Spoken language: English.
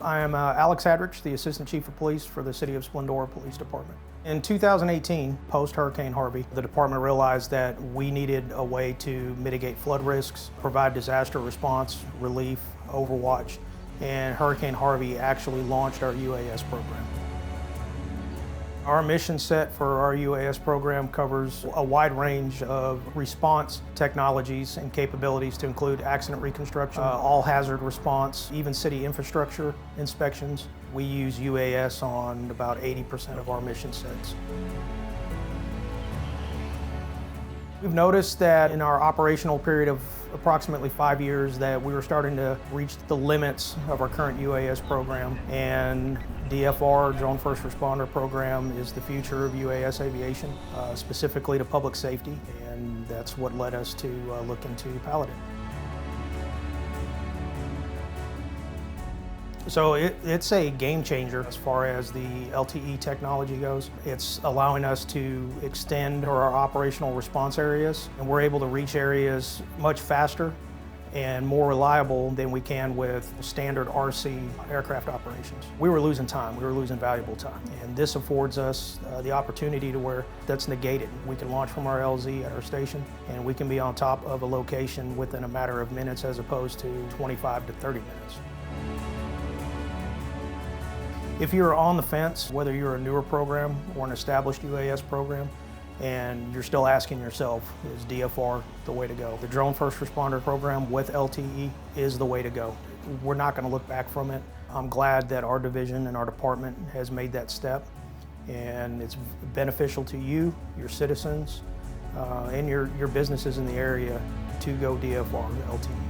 I am Alex Hadrich, the Assistant Chief of Police for the City of Splendora Police Department. In 2018, post-Hurricane Harvey, the department realized that we needed a way to mitigate flood risks, provide disaster response, relief, overwatch, and Hurricane Harvey actually launched our UAS program. Our mission set for our UAS program covers a wide range of response technologies and capabilities to include accident reconstruction, all hazard response, even city infrastructure inspections. We use UAS on about 80% of our mission sets. We've noticed that in our operational period of approximately 5 years that we were starting to reach the limits of our current UAS program, and DFR, Drone First Responder program, is the future of UAS aviation, specifically to public safety, and that's what led us to look into Paladin. So it's a game changer as far as the LTE technology goes. It's allowing us to extend our operational response areas, and we're able to reach areas much faster and more reliable than we can with standard RC aircraft operations. We were losing time, we were losing valuable time, and this affords us the opportunity to where that's negated. We can launch from our LZ at our station, and we can be on top of a location within a matter of minutes as opposed to 25 to 30 minutes. If you're on the fence, whether you're a newer program or an established UAS program, and you're still asking yourself, is DFR the way to go? The Drone First Responder program with LTE is the way to go. We're not going to look back from it. I'm glad that our division and our department has made that step, and it's beneficial to you, your citizens, and your businesses in the area to go DFR LTE.